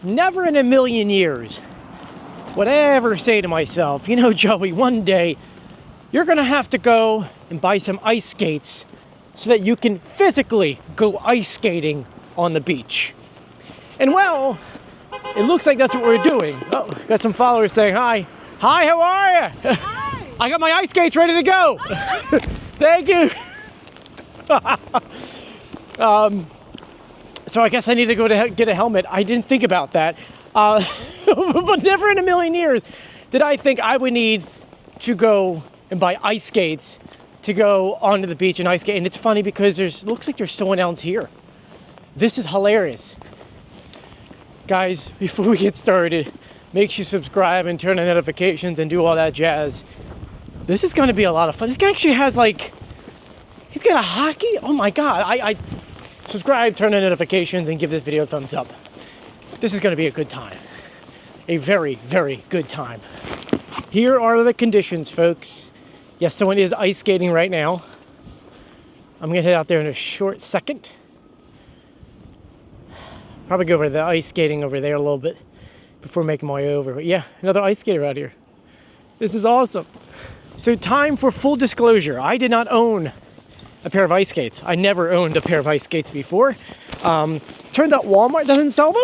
Never in a million years would I ever say to myself, you know, Joey, one day you're going to have to go and buy some ice skates so that you can physically go ice skating on the beach. And well, it looks like that's what we're doing. Oh, got some followers saying hi. Hi, how are you? Hi. I got my ice skates ready to go. Thank you. So I guess I need to go to get a helmet. I didn't think about that. But never in a million years did I think I would need to go and buy ice skates to go onto the beach and ice skate. And it's funny because it looks like there's someone else here. This is hilarious. Guys, before we get started, make sure you subscribe and turn on notifications and do all that jazz. This is going to be a lot of fun. This guy actually has he's got a hockey. Oh my God. I subscribe, turn on notifications, and give this video a thumbs up. This is going to be a good time. A very, very good time. Here are the conditions, folks. Yes, someone is ice skating right now. I'm going to head out there in a short second. Probably go over the ice skating over there a little bit before making my way over. But yeah, another ice skater out here. This is awesome. So time for full disclosure. I did not own a pair of ice skates. I never owned a pair of ice skates before. Turns out Walmart doesn't sell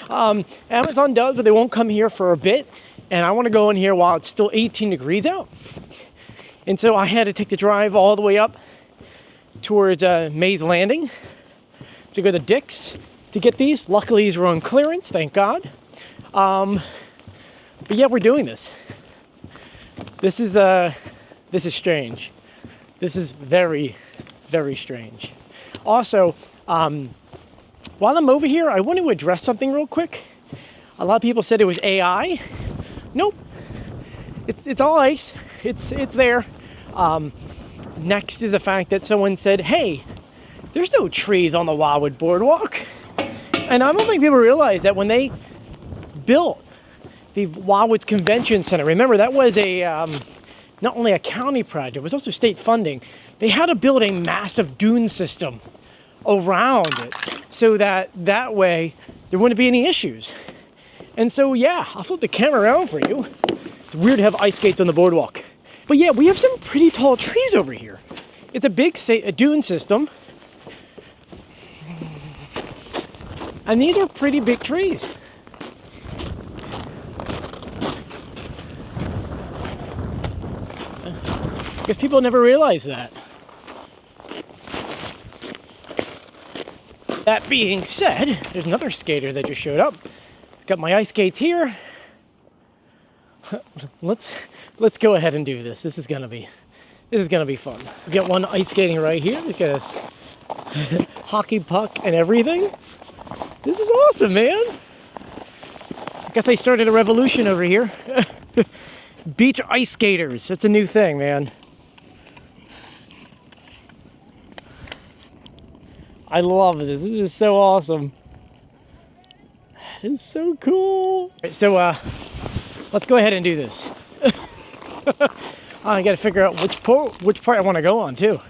them. Amazon does, but they won't come here for a bit. And I want to go in here while it's still 18 degrees out. And so I had to take the drive all the way up towards Mays Landing to go to Dick's to get these. Luckily, these were on clearance, thank God. But yeah, we're doing this. This is strange. This is very, very strange. Also, while I'm over here, I want to address something real quick. A lot of people said it was AI. Nope. It's all ice. It's there. Next is the fact that someone said, hey, there's no trees on the Wildwood Boardwalk. And I don't think people realize that when they built the Wildwood Convention Center, remember that was not only a county project, it was also state funding. They had to build a massive dune system around it so that way there wouldn't be any issues. And so, yeah, I'll flip the camera around for you. It's weird to have ice skates on the boardwalk. But yeah, we have some pretty tall trees over here. It's a big dune system. And these are pretty big trees. Because people never realize that. That being said, there's another skater that just showed up. Got my ice skates here. Let's go ahead and do this. This is gonna be fun. We got one ice skating right here. Look at this hockey puck and everything. This is awesome, man. I guess I started a revolution over here. Beach ice skaters. That's a new thing, man. I love this. This is so awesome. It's so cool. So let's go ahead and do this. I gotta figure out which part I want to go on too.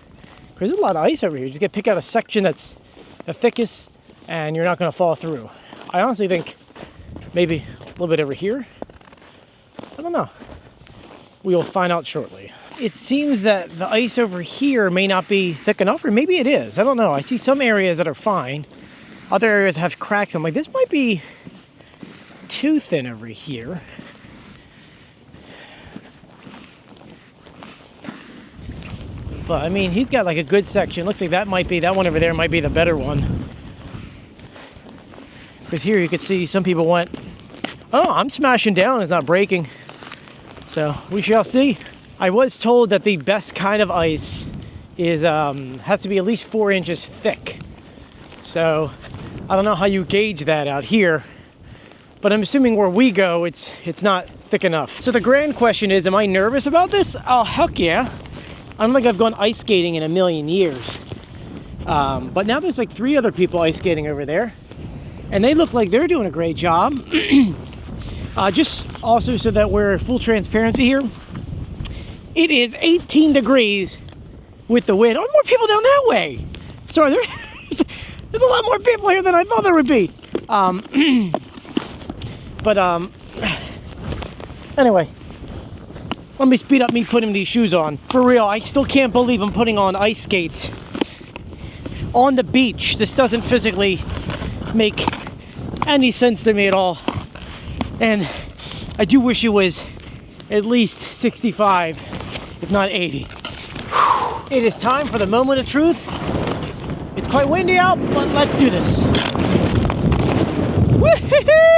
Because there's a lot of ice over here. You just gotta pick out a section that's the thickest and you're not gonna fall through. I honestly think maybe a little bit over here. I don't know. We will find out shortly. It seems that the ice over here may not be thick enough, or maybe it is. I don't know. I see some areas that are fine. Other areas have cracks. I'm like, this might be too thin over here. But I mean, he's got like a good section. Looks like that one over there might be the better one. Because here you could see some people went, oh, I'm smashing down, it's not breaking. So we shall see. I was told that the best kind of ice is has to be at least 4 inches thick. So I don't know how you gauge that out here, but I'm assuming where we go, it's not thick enough. So the grand question is, am I nervous about this? Oh, heck yeah. I don't think I've gone ice skating in a million years. But now there's like 3 other people ice skating over there, and they look like they're doing a great job. Just also so that we're full transparency here, it is 18 degrees with the wind. Oh, more people down that way. Sorry, there's a lot more people here than I thought there would be. But anyway, let me speed up me putting these shoes on. For real, I still can't believe I'm putting on ice skates on the beach. This doesn't physically make any sense to me at all. And I do wish it was at least 65, if not 80. It is time for the moment of truth. It's quite windy out, but let's do this. Woohoo!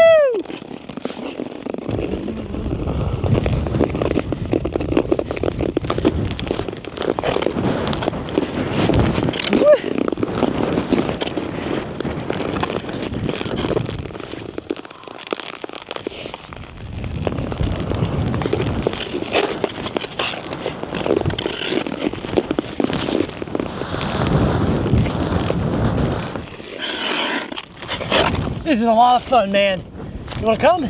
This is a lot of fun, man. You wanna come?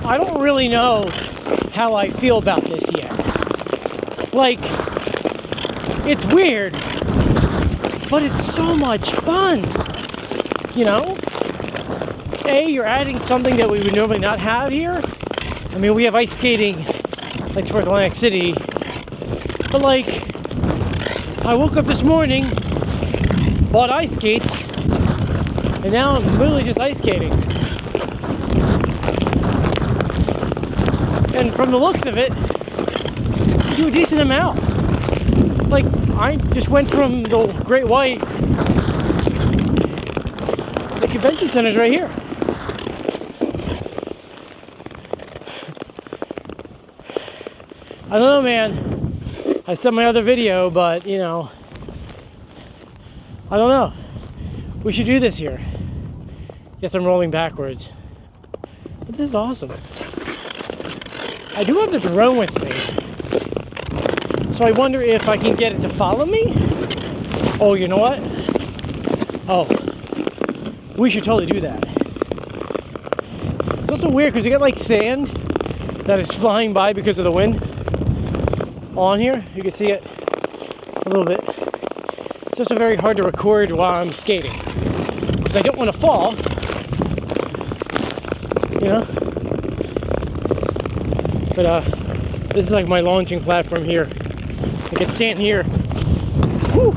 I don't really know how I feel about this yet. Like, it's weird, but it's so much fun, you know? You're adding something that we would normally not have here. I mean, we have ice skating, like, towards Atlantic City, but, like, I woke up this morning, bought ice skates, and now I'm literally just ice skating. And from the looks of it, I do a decent amount. Like, I just went from the Great White, the convention center's right here. I don't know, man. I said my other video, but, you know, I don't know. We should do this here. Yes, I'm rolling backwards. But this is awesome. I do have the drone with me, so I wonder if I can get it to follow me. Oh, you know what? Oh, we should totally do that. It's also weird because you get like sand that is flying by because of the wind on here. You can see it a little bit. It's also very hard to record while I'm skating because I don't want to fall, you know? But this is like my launching platform here. I can stand here. Whew.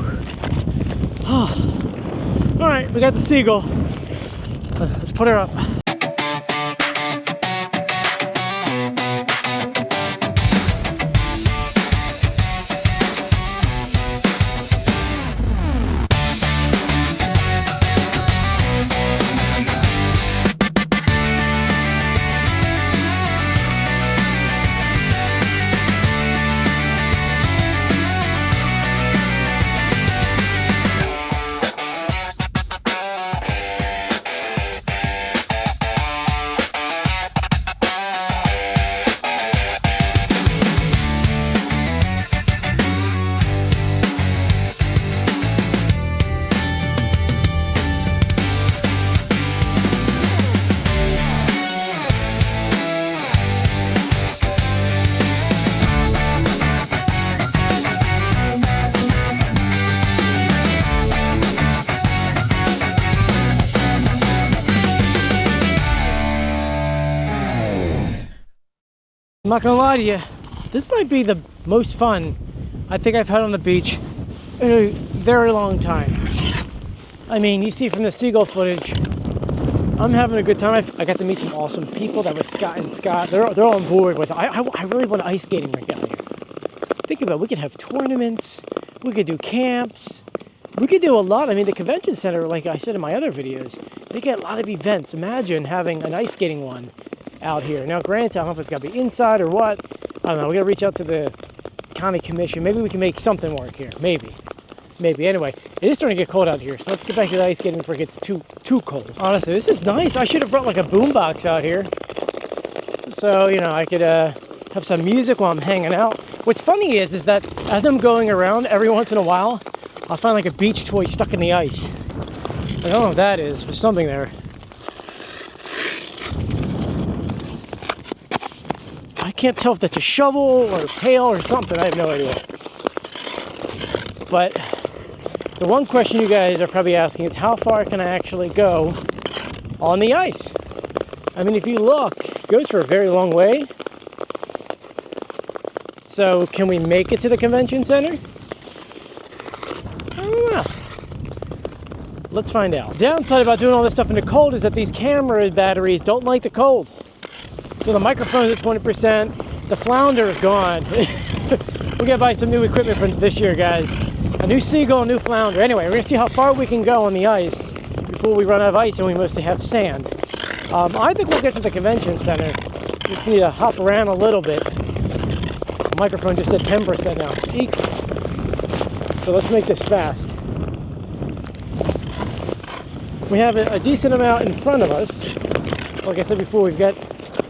Oh. All right, we got the seagull. Let's put her up. I'm not gonna lie to you, this might be the most fun I think I've had on the beach in a very long time. I mean, you see from the seagull footage, I'm having a good time. I got to meet some awesome people. That was Scott and Scott. They're on board with it. I really want an ice skating rink out here. Think about it, we could have tournaments, we could do camps, We could do a lot. I mean, the convention center, like I said in my other videos, they get a lot of events. Imagine having an ice skating one out here. Now, granted, I don't know if it's got to be inside or what. I don't know. We got to reach out to the county commission. Maybe we can make something work here. Maybe. Anyway, it is starting to get cold out here, so let's get back to the ice skating before it gets too cold. Honestly, this is nice. I should have brought like a boombox out here, so I could have some music while I'm hanging out. What's funny is that as I'm going around, every once in a while, I'll find like a beach toy stuck in the ice. I don't know what that is, but something there. I can't tell if that's a shovel or a pail or something. I have no idea. But the one question you guys are probably asking is, how far can I actually go on the ice? I mean, if you look, it goes for a very long way. So can we make it to the convention center? I don't know. Let's find out. Downside about doing all this stuff in the cold is that these camera batteries don't like the cold. So the microphone's at 20%. The flounder is gone. We gotta buy some new equipment for this year, guys. A new seagull, a new flounder. Anyway, we're gonna see how far we can go on the ice before we run out of ice and we mostly have sand. I think we'll get to the convention center. Just need to hop around a little bit. The microphone just said 10% now. Eek. So let's make this fast. We have a decent amount in front of us. Like I said before, we've got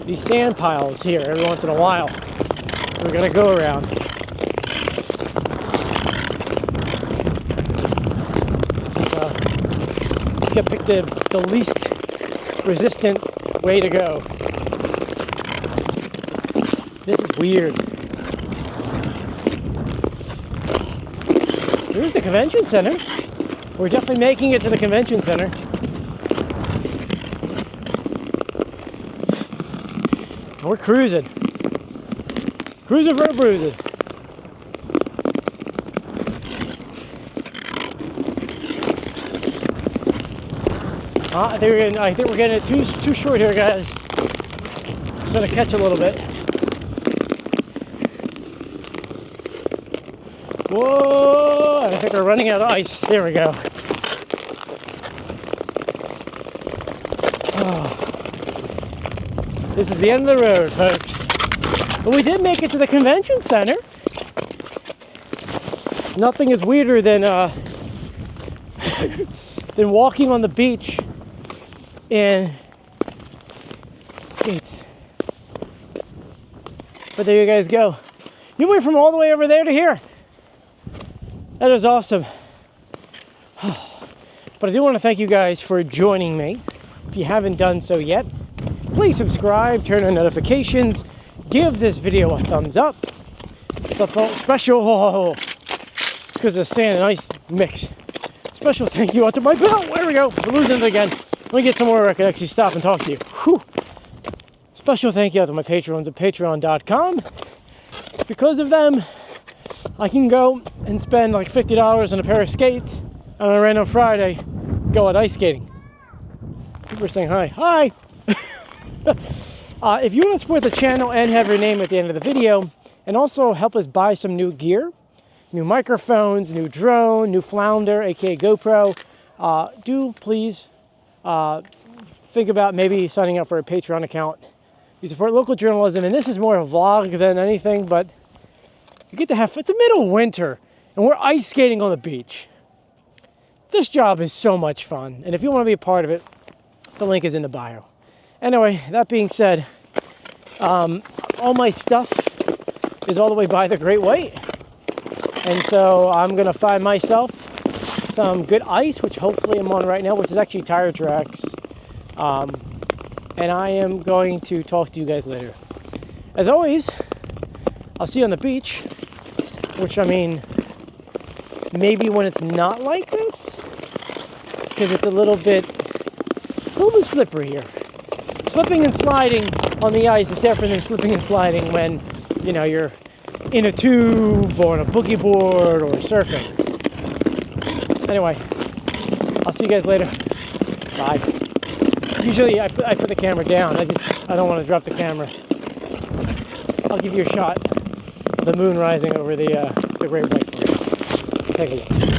these sand piles here every once in a while. We're gonna go around. So, pick the least resistant way to go. This is weird. Here's the convention center. We're definitely making it to the convention center. We're cruising. Cruising for a bruising. I think we're getting it too short here, guys. Just gonna catch a little bit. Whoa! I think we're running out of ice. There we go. Oh. This is the end of the road, folks. But we did make it to the convention center. Nothing is weirder than walking on the beach in skates. But there you guys go. You went from all the way over there to here. That is awesome. But I do want to thank you guys for joining me. If you haven't done so yet, please subscribe, turn on notifications, give this video a thumbs up. Special, it's because of the sand and ice mix. Special thank you out to my belt. There we go. We're losing it again. Let me get somewhere where I can actually stop and talk to you. Whew. Special thank you out to my patrons at patreon.com. Because of them, I can go and spend like $50 on a pair of skates on a random Friday, go out ice skating. People are saying hi. Hi! If you want to support the channel and have your name at the end of the video, and also help us buy some new gear, new microphones, new drone, new flounder, aka GoPro, do please think about maybe signing up for a Patreon account. You support local journalism, and this is more a vlog than anything, but you get to have, it's the middle of winter, and we're ice skating on the beach. This job is so much fun, and if you want to be a part of it, the link is in the bio. Anyway, that being said, all my stuff is all the way by the Great White, and so I'm going to find myself some good ice, which hopefully I'm on right now, which is actually tire tracks, and I am going to talk to you guys later. As always, I'll see you on the beach, which, I mean, maybe when it's not like this, because it's a little bit slippery here. Slipping and sliding on the ice is different than slipping and sliding when, you know, you're in a tube or on a boogie board or surfing. Anyway, I'll see you guys later. Bye. Usually I put the camera down. I don't want to drop the camera. I'll give you a shot of the moon rising over the Great White. Take a look.